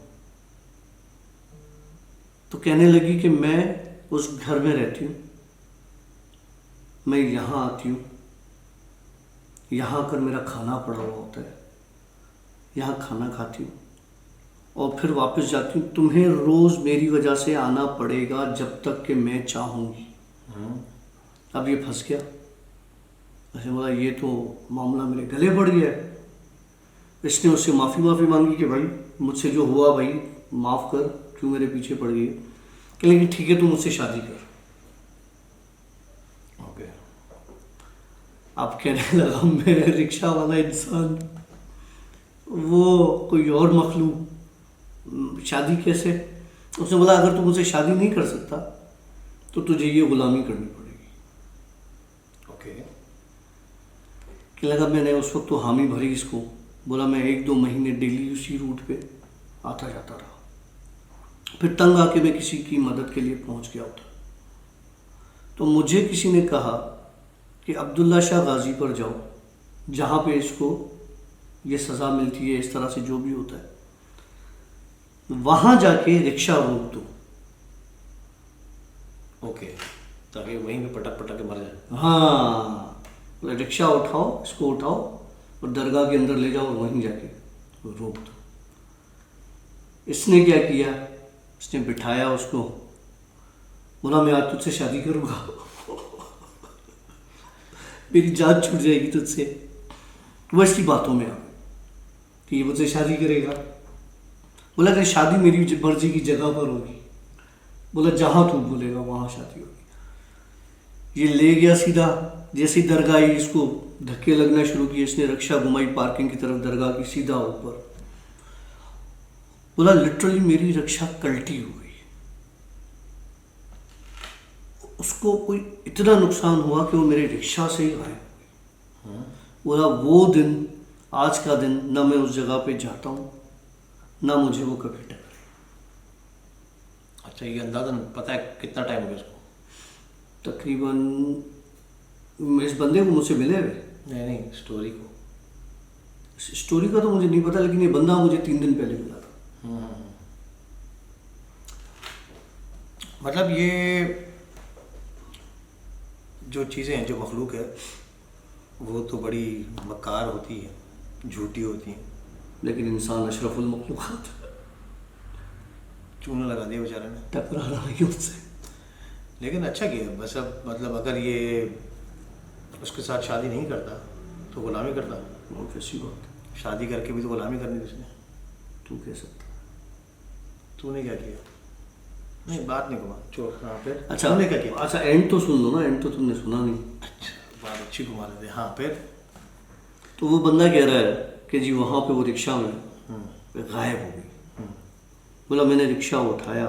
तो कहने लगी कि मैं उस घर में रहती हूँ, मैं यहाँ आती हूँ, यहाँ आकर मेरा खाना पड़ा हुआ होता है, यहाँ खाना खाती हूँ और फिर वापस जाती हूँ। तुम्हें रोज़ मेरी वजह से आना पड़ेगा जब तक कि मैं चाहूँगी। अब ये फंस गया। ऐसे बोला ये तो मामला मेरे गले पड़ गया है। इसने उससे माफ़ी मांगी कि भाई मुझसे जो हुआ भाई माफ़ कर, क्यों मेरे पीछे पड़ गई। कि लेकिन ठीक है, तू मुझसे शादी कर। ओके। अब कहने लगा मैं रिक्शा वाला इंसान, वो कोई और मखलूक, शादी कैसे? उसने बोला अगर तू मुझसे शादी नहीं कर सकता तो तुझे ये गुलामी करनी पड़ेगी। ओके। कि लगा मैंने उस वक्त तो हामी भरी इसको। बोला मैं 1-2 महीने डेली उसी रूट पे आता जाता रहा। फिर तंग आके मैं किसी की मदद के लिए पहुंच गया होता। तो मुझे किसी ने कहा कि अब्दुल्ला शाह गाजी पर जाओ, जहाँ पे इसको ये सज़ा मिलती है, इस तरह से जो भी होता है, वहाँ जाके रिक्शा रोक दो। ओके, ताकि वहीं पे पटक पटक के मर जाए। हाँ, रिक्शा उठाओ, इसको उठाओ और दरगाह के अंदर ले जाओ और वहीं जाके रोक दो। इसने क्या किया, इसने बिठाया उसको, बोला मैं आज तुझसे शादी करूँगा। मेरी जान छूट जाएगी तुझसे। वो इसकी बातों में आ गई कि ये मुझसे शादी करेगा। बोला कि शादी मेरी मर्जी की जगह पर होगी। बोला जहाँ तू बोलेगा वहाँ शादी होगी। ये ले गया सीधा, जैसी दरगाह आई इसको धक्के लगना शुरू किए। इसने रिक्शा घुमाई पार्किंग की तरफ, दरगाह की सीधा ऊपर। बोला लिटरली मेरी रिक्शा कल्टी हो गई। उसको कोई इतना नुकसान हुआ कि वो मेरे रिक्शा से ही गायब हो गई। बोला वो दिन, आज का दिन, ना मैं उस जगह पे जाता हूँ, ना मुझे वो कभी टकरे। अच्छा, ये अंदाज़न पता है कितना टाइम हो गया उसको? तकरीबन इस बंदे को मुझसे मिले हुए, नहीं, स्टोरी को। स्टोरी का तो मुझे नहीं पता, लेकिन ये बंदा मुझे 3 दिन पहले मिला था। मतलब ये जो चीज़ें हैं, जो मखलूक है, वो तो बड़ी मकार होती है, झूठी होती हैं। लेकिन इंसान अशरफुल मखलूक़ात, चूना लगा दिया बेचारे ने। टकरा रहा है उससे। लेकिन अच्छा किया बस। अब मतलब अगर ये उसके साथ शादी नहीं करता तो गुलामी करता। वो कैसी बात है? शादी करके भी तो गुलामी करनी थी उसने। तू कह सकता। तूने क्या किया? नहीं, बात नहीं घुमा चोर। हाँ, फिर अच्छा, तूने क्या किया? अच्छा एंड तो सुन लो ना, एंड तो तुमने सुना नहीं। अच्छा, बात अच्छी घुमा लेते। हाँ, फिर? तो वो बंदा कह रहा है कि जी वहाँ पे वो रिक्शा में गायब हो गई। बोला मैंने रिक्शा उठाया,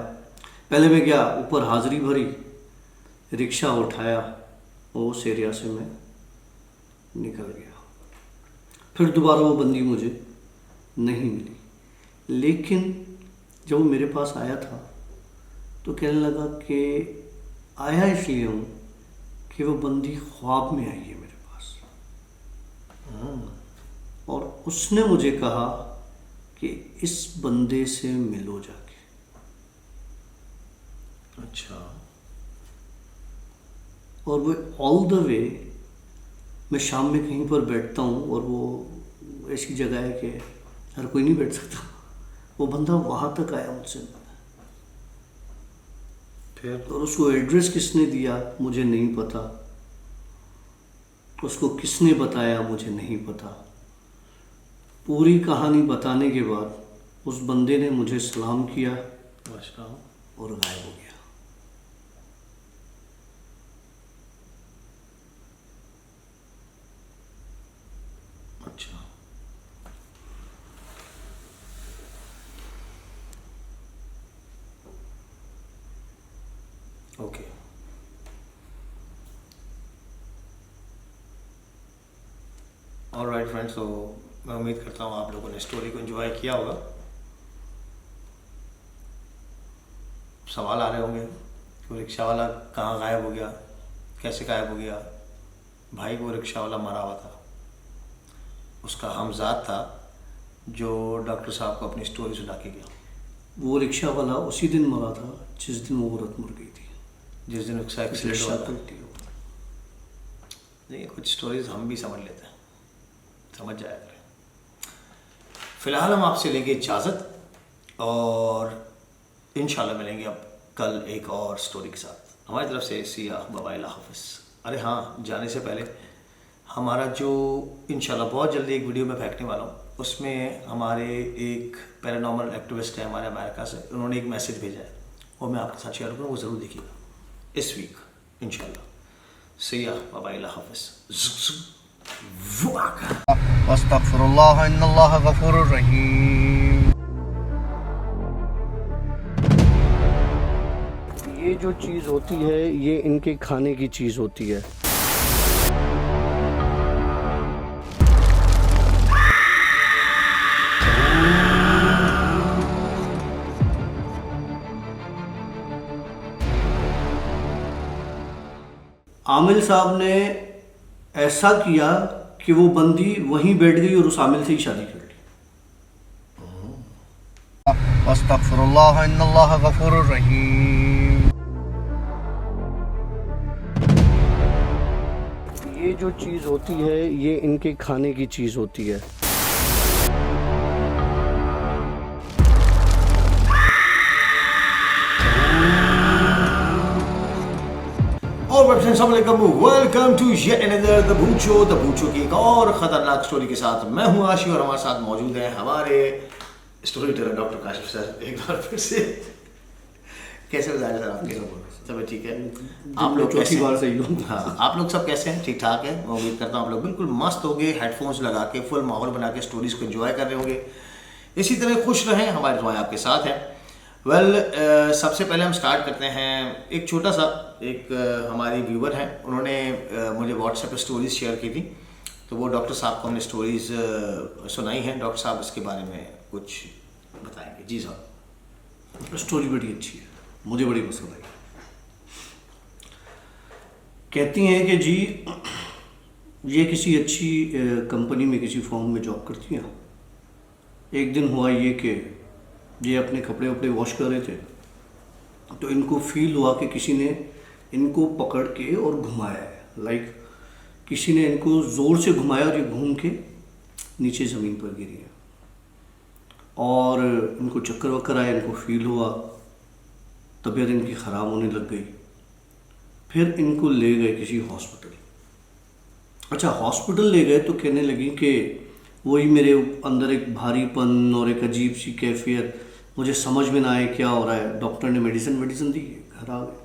पहले मैं क्या ऊपर हाजिरी भरी, रिक्शा उठाया और उस एरिया से मैं निकल गया। फिर दोबारा वो बंदी मुझे नहीं मिली, लेकिन जब वो मेरे पास आया था तो कहने लगा कि आया इसलिए हूँ कि वो बंदी ख्वाब में आई है मेरे पास, और उसने मुझे कहा कि इस बंदे से मिलो जाके। अच्छा। और वो ऑल द वे, मैं शाम में कहीं पर बैठता हूँ और वो ऐसी जगह है कि हर कोई नहीं बैठ सकता, वो बंदा वहाँ तक आया मुझसे। फिर और उसको एड्रेस किसने दिया मुझे नहीं पता, उसको किसने बताया मुझे नहीं पता। पूरी कहानी बताने के बाद उस बंदे ने मुझे सलाम किया और गायब हो गया। अच्छा। ओके। ऑलराइट फ्रेंड्स, तो मैं उम्मीद करता हूँ आप लोगों ने स्टोरी को एंजॉय किया होगा। सवाल आ रहे होंगे कि रिक्शा वाला कहाँ गायब हो गया, कैसे गायब हो गया। भाई वो रिक्शा वाला मरा हुआ था, उसका हमजाद था जो डॉक्टर साहब को अपनी स्टोरी सुना के गया। वो रिक्शा वाला उसी दिन मरा था जिस दिन वो औरत मर गई थी, जिस दिन उसका एक्सीडेंट हुआ था। पलटी हो। देखिए कुछ स्टोरीज हम भी समझ लेते हैं, समझ जाया करें। फिलहाल हम आपसे लेंगे इजाज़त और इंशाल्लाह मिलेंगे अब कल एक और स्टोरी के साथ। हमारी तरफ से सिया बाय, अल्लाह हाफ़िज़। अरे हाँ, जाने से पहले हमारा जो इंशाल्लाह बहुत जल्दी एक वीडियो में फेंकने वाला हूँ, उसमें हमारे एक पैरानॉर्मल एक्टिविस्ट है हमारे अमेरिका से, उन्होंने एक मैसेज भेजा है, वो मैं आपके साथ शेयर करूँ, वो ज़रूर देखिएगा इस वीक इंशाल्लाह। सिया बाय, अल्लाह हाफ़िज़। अस्तगफिरुल्लाह इन्नल्लाह गफूरुर रहीम। ये जो चीज़ होती है ये इनके खाने की चीज़ होती है। आमिल साहब ने ऐसा किया कि वो बंदी वहीं बैठ गई और उस आमिल से ही शादी कर ली। अस्तगफिरुल्लाह इन्नल्लाह गफूरुर रहीम। ये जो चीज़ होती है ये इनके खाने की चीज़ होती है। Welcome to yet another the बूचो की एक और खतरनाक स्टोरी के साथ मैं हूं आशी, और हमारे साथ मौजूद हैं हमारे story teller doctor Kashif sir. एक बार फिर से कैसे बताया सर आपके? सब ठीक है? आप लोग चौथी बार सही हो? हाँ, आप लोग सब कैसे हैं? ठीक ठाक है? मैं उम्मीद करता हूँ आप लोग बिल्कुल मस्त होंगे, हेडफोन्स लगा के फुल माहौल बना के स्टोरीज को एंजॉय कर रहे होंगे। इसी तरह खुश रहें, हमारी दुआएं आपके साथ हैं। सबसे पहले हम स्टार्ट करते हैं एक छोटा सा, एक हमारी व्यूवर हैं, उन्होंने मुझे व्हाट्सएप पे स्टोरीज शेयर की थी, तो वो डॉक्टर साहब को हमने स्टोरीज सुनाई हैं। डॉक्टर साहब इसके बारे में कुछ बताएंगे। जी साहब। स्टोरी बड़ी अच्छी है, मुझे बड़ी पसंद आई। कहती हैं कि जी ये किसी अच्छी कंपनी में किसी फॉर्म में जॉब करती हैं। एक दिन हुआ ये कि ये अपने कपड़े वपड़े वॉश कर रहे थे, तो इनको फील हुआ कि किसी ने इनको पकड़ के और घुमाया है। लाइक किसी ने इनको ज़ोर से घुमाया और ये घूम के नीचे ज़मीन पर गिरी है, और इनको चक्कर वक्कर आया, इनको फील हुआ, तबीयत इनकी ख़राब होने लग गई। फिर इनको ले गए किसी हॉस्पिटल। अच्छा, हॉस्पिटल ले गए तो कहने लगी कि वही मेरे अंदर एक भारीपन और एक अजीब सी कैफियत, मुझे समझ में ना आए क्या हो रहा है। डॉक्टर ने मेडिसिन दी, घर आ गए।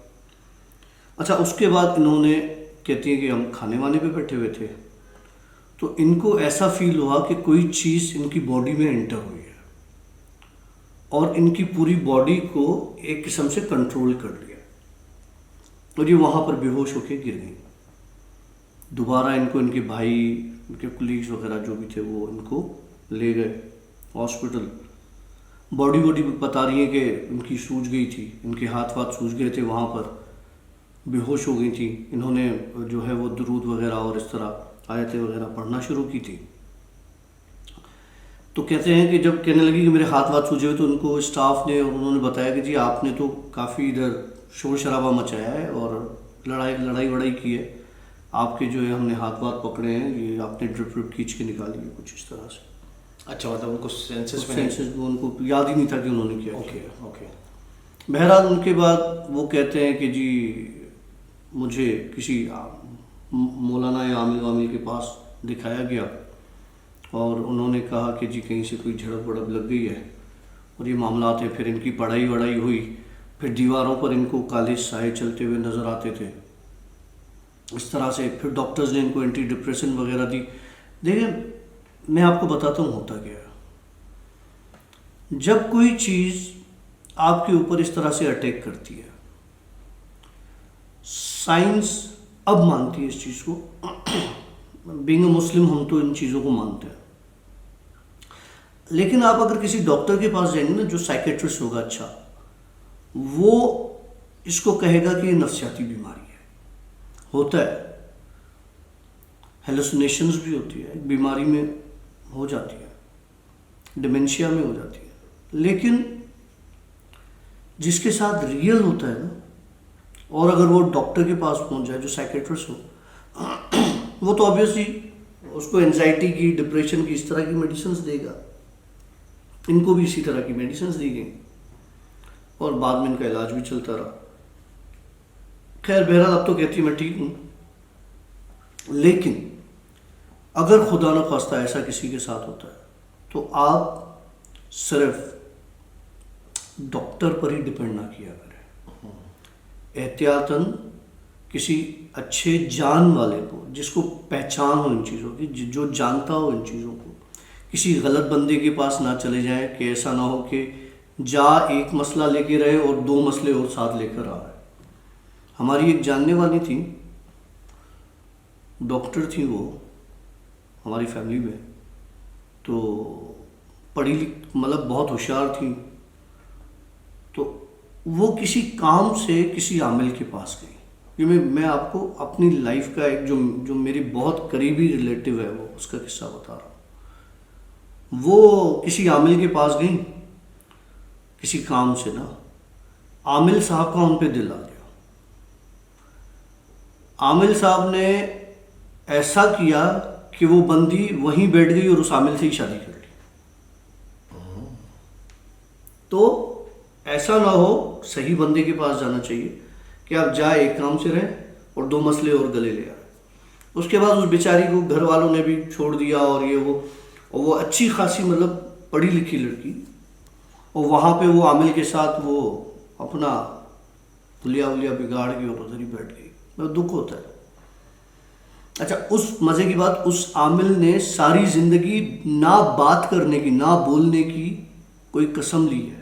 अच्छा, उसके बाद इन्होंने, कहती है कि हम खाने वाने पे बैठे हुए थे, तो इनको ऐसा फील हुआ कि कोई चीज़ इनकी बॉडी में एंटर हुई है और इनकी पूरी बॉडी को एक किस्म से कंट्रोल कर लिया और ये वहाँ पर बेहोश होकर गिर गई। दोबारा इनको इनके भाई, इनके कुलीग्स वगैरह जो भी थे वो इनको ले गए हॉस्पिटल। बॉडी बता रही है कि इनकी सूज गई थी, इनके हाथ वाथ सूज गए थे, वहाँ पर बेहोश हो गई थी। इन्होंने जो है वो दुरूद वगैरह और इस तरह आयतें वगैरह पढ़ना शुरू की थी। तो कहते हैं कि जब कहने लगी कि मेरे हाथ वाथ सूजे हुए, तो उनको स्टाफ ने और उन्होंने बताया कि जी आपने तो काफ़ी इधर शोर शराबा मचाया है और लड़ाई वड़ाई की है, आपके जो है हमने हाथ वाथ पकड़े हैं, ये आपने ड्रिप खींच के निकाली है कुछ इस तरह से। अच्छा, मतलब उनको सेंसेस में सेंसेस उनको याद ही नहीं था कि उन्होंने क्या ओके किया। ओके। बहरहाल उनके बाद वो कहते हैं कि जी मुझे किसी मौलाना या आमिल के पास दिखाया गया और उन्होंने कहा कि जी कहीं से कोई झड़प वड़प लग गई है और ये मामला थे। फिर इनकी पढ़ाई वढ़ाई हुई, फिर दीवारों पर इनको काले साए चलते हुए नज़र आते थे इस तरह से। फिर डॉक्टर्स ने इनको एंटी डिप्रेशन वगैरह दी। देखिए मैं आपको बताता हूँ होता क्या है। जब कोई चीज़ आपके ऊपर इस तरह से अटैक करती है, साइंस अब मानती है इस चीज़ को। बीइंग अ मुस्लिम हम तो इन चीज़ों को मानते हैं, लेकिन आप अगर किसी डॉक्टर के पास जाएंगे ना, जो साइकेट्रिस्ट होगा, अच्छा वो इसको कहेगा कि ये नफ्सियाती बीमारी है। होता है, हेलुसिनेशंस भी होती है, बीमारी में हो जाती है, डिमेंशिया में हो जाती है, लेकिन जिसके साथ रियल होता है ना, और अगर वो डॉक्टर के पास पहुंच जाए जो साइकेट्रिस्ट हो, वो तो ऑब्वियसली उसको एंजाइटी की, डिप्रेशन की, इस तरह की मेडिसिन देगा। इनको भी इसी तरह की मेडिसिन दी गई और बाद में इनका इलाज भी चलता रहा। खैर बहरहाल अब तो कहती मैं ठीक हूँ, लेकिन अगर खुदा न खास्ता ऐसा किसी के साथ होता है तो आप सिर्फ डॉक्टर पर ही डिपेंड ना किया करें। एहतियातन किसी अच्छे जान वाले को, जिसको पहचान हो इन चीज़ों की, जो जानता हो इन चीज़ों को, किसी गलत बंदे के पास ना चले जाएं कि ऐसा ना हो कि जा एक मसला लेके रहे और दो मसले और साथ लेकर आ रहे। हमारी एक जानने वाली थी, डॉक्टर थी वो हमारी फैमिली में, तो पढ़ी मतलब बहुत होशियार थी। तो वो किसी काम से किसी आमिल के पास गई। ये मैं आपको अपनी लाइफ का एक जो मेरी बहुत करीबी रिलेटिव है वो उसका किस्सा बता रहा हूँ। वो किसी आमिल के पास गई किसी काम से ना, आमिल साहब का उन पे दिल आ गया। आमिल साहब ने ऐसा किया कि वो बंदी वहीं बैठ गई और उस आमिल से ही शादी कर ली। तो ऐसा ना हो, सही बंदे के पास जाना चाहिए कि आप जाए एक काम से रहें और दो मसले और गले ले आए। उसके बाद उस बेचारी को घर वालों ने भी छोड़ दिया और ये वो अच्छी खासी मतलब पढ़ी लिखी लड़की, और वहाँ पे वो आमिल के साथ वो अपना हुलिया बिगाड़ के और उधर ही बैठ गई। मतलब दुख होता है। अच्छा, उस मज़े की बात, उस आमिल ने सारी ज़िंदगी ना बात करने की, ना बोलने की कोई कसम ली है।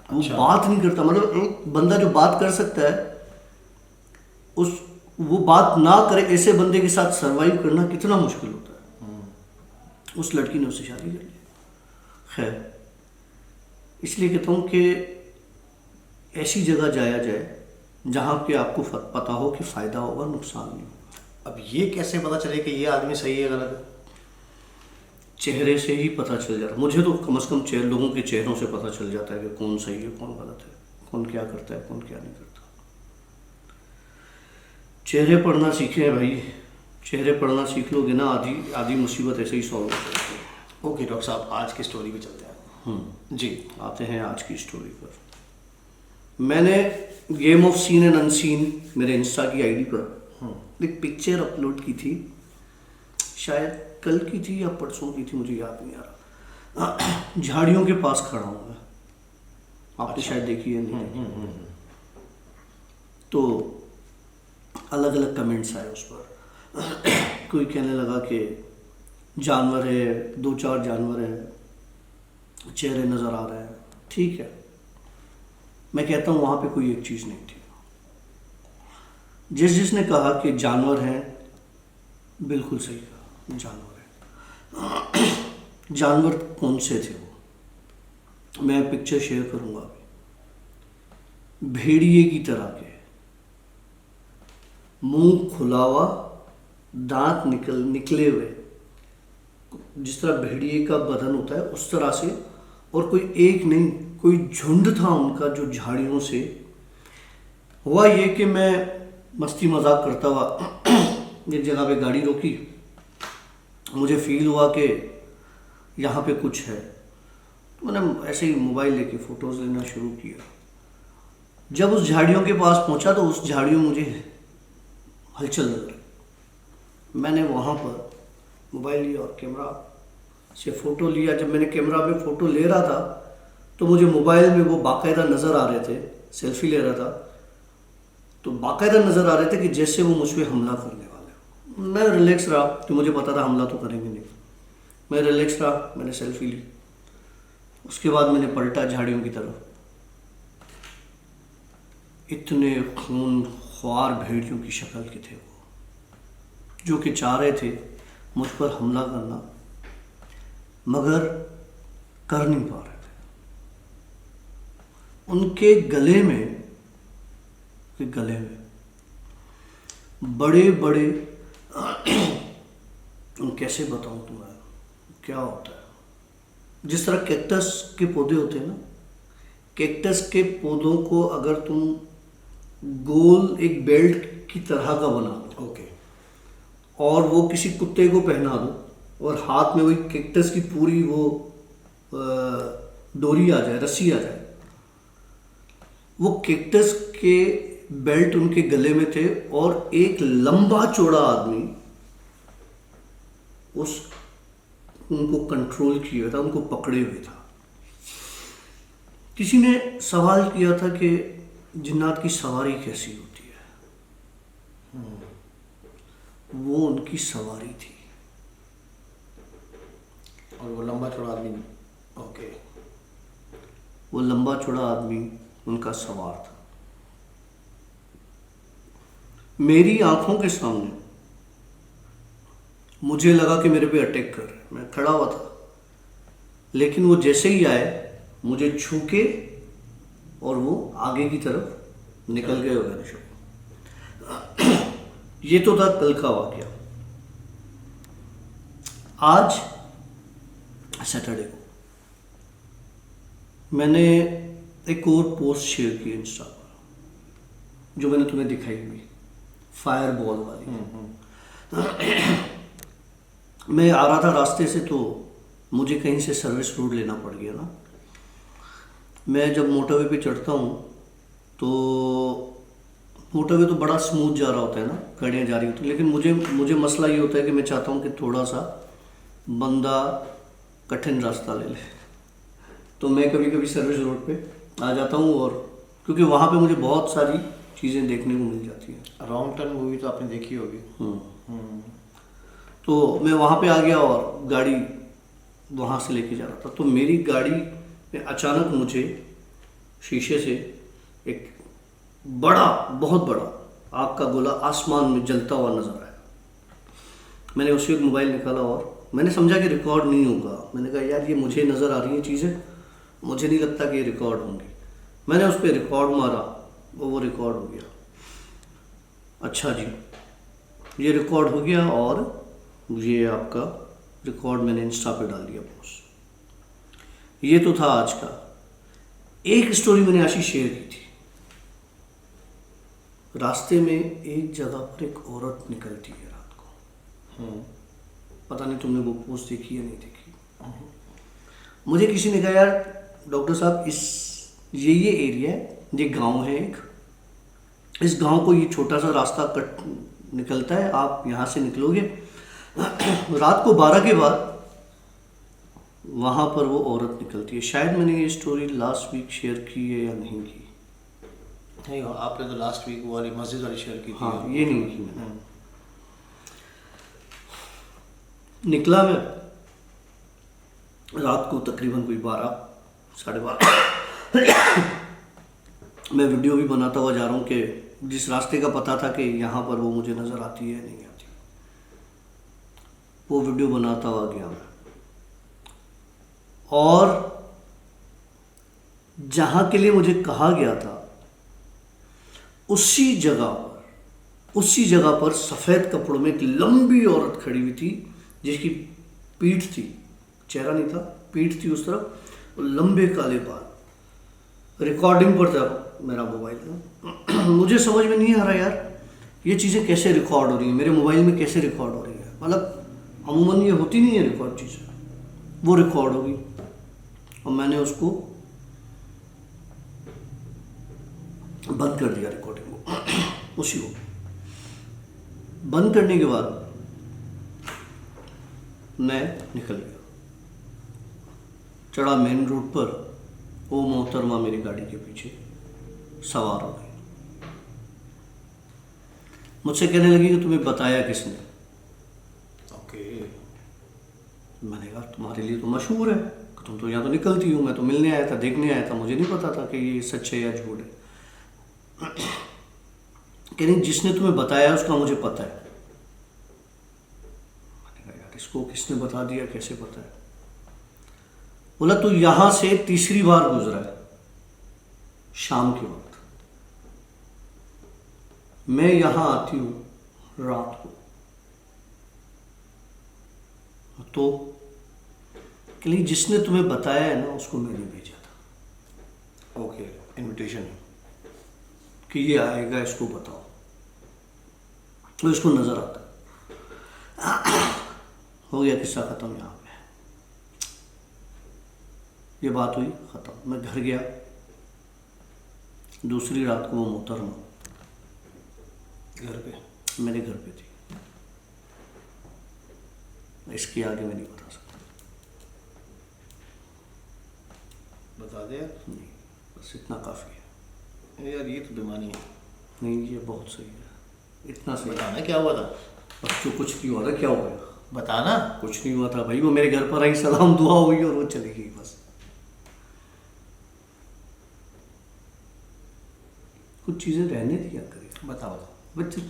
वो बात नहीं करता। मतलब एक बंदा जो बात कर सकता है, वो बात ना करे, ऐसे बंदे के साथ सरवाइव करना कितना मुश्किल होता है। उस लड़की ने उससे शादी कर ली। खैर, इसलिए कहता हूँ कि ऐसी जगह जाया जाए जहाँ पे आपको पता हो कि फ़ायदा होगा, नुकसान नहीं होगा। अब ये कैसे पता चले कि ये आदमी सही है गलत है? चेहरे से ही पता चल जाता है। मुझे तो कम से कम लोगों के चेहरों से पता चल जाता है कि कौन सही है, कौन गलत है, कौन क्या करता है, कौन क्या नहीं करता। चेहरे पढ़ना सीखें भाई, चेहरे पढ़ना सीख लोगे ना, आधी मुसीबत ऐसे ही सॉल्व हो जाती है। ओके डॉक्टर साहब, आज की स्टोरी पे चलते हैं। जी, आते हैं आज की स्टोरी पर। मैंने game of seen and unseen मेरे इंस्टा की आईडी पर एक पिक्चर अपलोड की थी, शायद कल की थी या परसों की थी, मुझे याद नहीं आ रहा। झाड़ियों के पास खड़ा हूँ मैं, आपने शायद देखी है नहीं। तो अलग अलग कमेंट्स आए उस पर। कोई कहने लगा कि जानवर है, 2-4 जानवर है, चेहरे नज़र आ रहे हैं। ठीक है, मैं कहता हूँ वहाँ पे कोई एक चीज़ नहीं थी। जिसने कहा कि जानवर हैं, बिल्कुल सही कहा, जानवर है। जानवर कौन से थे वो, मैं पिक्चर शेयर करूँगा अभी। भेड़िए की तरह के, मुंह खुला हुआ, दांत निकले हुए, जिस तरह भेड़िए का बदन होता है उस तरह से, और कोई एक नहीं, कोई झुंड था उनका जो झाड़ियों से। हुआ ये कि मैं मस्ती मजाक करता हुआ एक जगह पे गाड़ी रोकी, मुझे फील हुआ कि यहाँ पे कुछ है। मैंने ऐसे ही मोबाइल लेके फ़ोटोज़ लेना शुरू किया। जब उस झाड़ियों के पास पहुँचा तो उस झाड़ियों में मुझे हलचल लग रही। मैंने वहाँ पर मोबाइल लिया और कैमरा से फ़ोटो लिया। जब मैंने कैमरा में फ़ोटो ले रहा था तो मुझे मोबाइल में वो बाकायदा नज़र आ रहे थे, सेल्फी ले रहा था तो बाकायदा नज़र आ रहे थे कि जैसे वो मुझ पर हमला करने वाले। मैं रिलैक्स रहा कि मुझे पता था हमला तो करेंगे नहीं। मैं रिलैक्स रहा, मैंने सेल्फी ली। उसके बाद मैंने पलटा झाड़ियों की तरफ। इतने खून ख्वार भेड़ियों की शक्ल के थे वो, जो कि चाह रहे थे मुझ पर हमला करना, मगर कर नहीं पा रहे थे। उनके गले में बड़े बड़े कैसे बताऊं तुम्हें क्या होता है, जिस तरह कैक्टस के पौधे होते हैं ना, कैक्टस के पौधों को अगर तुम गोल एक बेल्ट की तरह का बना दो, ओके, और वो किसी कुत्ते को पहना दो और हाथ में वही कैक्टस की पूरी वो डोरी आ जाए, रस्सी आ जाए, वो कैक्टस के बेल्ट उनके गले में थे और एक लंबा चौड़ा आदमी उनको कंट्रोल किया था, उनको पकड़े हुए था। किसी ने सवाल किया था कि जिन्नात की सवारी कैसी होती है। वो उनकी सवारी थी। और वो लंबा चौड़ा आदमी, ओके, वो लंबा चौड़ा आदमी उनका सवार था। मेरी आंखों के सामने मुझे लगा कि मेरे पे अटैक कर रहे हैं। मैं खड़ा हुआ था, लेकिन वो जैसे ही आए मुझे छू के और वो आगे की तरफ निकल गए वगैरह। ये तो था कल का वाकया। आज सैटरडे को मैंने एक और पोस्ट शेयर की इंस्टा पर, जो मैंने तुम्हें दिखाई हुई फायर बॉल वाली। मैं आ रहा था रास्ते से, तो मुझे कहीं से सर्विस रोड लेना पड़ गया ना। मैं जब मोटरवे पे चढ़ता हूँ तो मोटरवे तो बड़ा स्मूथ जा रहा होता है ना, गाड़ियाँ जा रही होती हैं, लेकिन मुझे मसला ये होता है कि मैं चाहता हूँ कि थोड़ा सा बंदा कठिन रास्ता ले ले। तो मैं कभी कभी सर्विस रोड पे आ जाता हूँ, और क्योंकि वहाँ पे मुझे बहुत सारी चीज़ें देखने को मिल जाती हैं। रॉन्ग टर्न मूवी तो आपने देखी होगी। तो मैं वहाँ पे आ गया और गाड़ी वहाँ से लेके जा रहा था। तो मेरी गाड़ी में अचानक मुझे शीशे से एक बहुत बड़ा आग का गोला आसमान में जलता हुआ नजर आया। मैंने उसी वक्त मोबाइल निकाला और मैंने समझा कि रिकॉर्ड नहीं होगा। मैंने कहा यार ये मुझे नज़र आ रही हैं चीज़ें, मुझे नहीं लगता कि ये रिकॉर्ड होंगी। मैंने उस पर रिकॉर्ड मारा, वो रिकॉर्ड हो गया। अच्छा जी, ये रिकॉर्ड हो गया और ये आपका रिकॉर्ड मैंने इंस्टा पे डाल दिया पोस्ट। ये तो था आज का। एक स्टोरी मैंने आज ही शेयर की थी। रास्ते में एक जगह पर एक औरत निकलती है रात को। पता नहीं तुमने वो पोस्ट देखी या नहीं देखी। मुझे किसी ने कहा यार डॉक्टर साहब ये एरिया है, ये गांव है एक, इस गांव को ये छोटा सा रास्ता कट निकलता है, आप यहाँ से निकलोगे रात को 12 के बाद वहाँ पर वो औरत निकलती है। शायद मैंने ये स्टोरी लास्ट वीक शेयर की है या नहीं की। नहीं, आपने तो लास्ट वीक वाली मस्जिद वाली शेयर की थी। हाँ, ये नहीं की मैंने। निकला मैं रात को तकरीबन कोई 12-12:30 मैं वीडियो भी बनाता हुआ जा रहा हूँ कि जिस रास्ते का पता था कि यहाँ पर वो मुझे नज़र आती है नहीं आती, वो वीडियो बनाता हुआ गया मैं। और जहाँ के लिए मुझे कहा गया था उसी जगह पर सफ़ेद कपड़ों में एक लंबी औरत खड़ी हुई थी, जिसकी पीठ थी, चेहरा नहीं था, पीठ थी उस तरफ, और लंबे काले बाल। रिकॉर्डिंग पर था मेरा मोबाइल का। मुझे समझ में नहीं आ रहा यार, ये चीज़ें कैसे रिकॉर्ड हो रही हैं, मेरे मोबाइल में कैसे रिकॉर्ड हो रही है। मतलब अमूमन ये होती नहीं है रिकॉर्ड चीज़ें, वो रिकॉर्ड हो गई और मैंने उसको बंद कर दिया रिकॉर्डिंग को। उसी को बंद करने के बाद मैं निकल गया, चढ़ा मेन रोड पर। वो मोहतरमा मेरी गाड़ी के पीछे सवार हो गई, मुझसे कहने लगी कि तुम्हें बताया किसने। ओके। मैंने कहा तुम्हारे लिए तो मशहूर है, तुम तो यहाँ तो निकलती हो, मैं तो मिलने आया था, देखने आया था, मुझे नहीं पता था कि ये सच है या झूठ है। कह रही जिसने तुम्हें बताया उसका मुझे पता है। मैंने कहा यार इसको किसने बता दिया, कैसे पता है। बोला तू यहां से तीसरी बार गुजरा है शाम के वक्त, मैं यहां आती हूं रात को, तो कह रही जिसने तुम्हें बताया है ना उसको मैंने भेजा था ओके, इनविटेशन। कि ये आएगा, इसको बताओ। तो इसको नजर आता हो गया, किस्सा खत्म। यहाँ पे ये बात हुई, खत्म। मैं घर गया, दूसरी रात को वो मोहतरमा घर पे? मेरे घर पे थी। इसके आगे मैं नहीं बता सकता। बता दे यार। नहीं, बस इतना काफ़ी है। यार ये तो बेमानी है। नहीं ये बहुत सही है, इतना सही है। बताना क्या हुआ था? बच्चों कुछ नहीं हुआ था, क्या हुआ? बताना। कुछ नहीं हुआ था भाई, वो मेरे घर पर आई, सलाम दुआ हुई और वो चली गई बस। कुछ चीजें रहने दिया करिए। बता बच्चे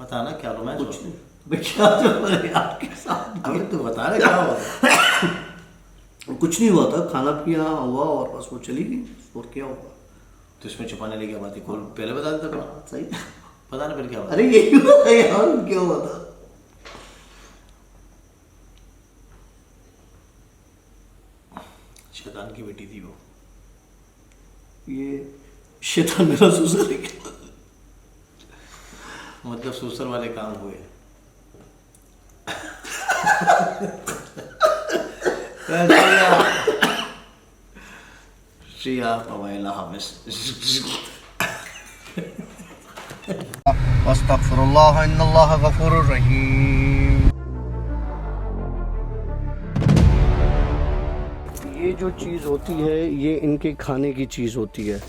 बताना क्या रोमांस? कुछ नहीं भाई, क्या चल रहा है आपके साथ? अबे तू बता ना क्या हुआ था? कुछ नहीं हुआ था, खाना पीना हुआ और बस वो चली गई, और क्या हुआ? तो इसमें छुपाने लगी क्या बात है? कॉल पहले बता देता फिर। सही। पता ना फिर क्या हुआ? अरे यही हुआ था यार, क्या हुआ था? शैतान की बेटी थी वो। ये शैतान मेरा ससुर है क्या? मतलब ससुर वाले काम हुए। श्रिया पवाइला हामिस। अस्तगफिरुल्लाह इन्नल्लाह गफूरुर रहीम। ये जो चीज़ होती है ये इनके खाने की चीज़ होती है।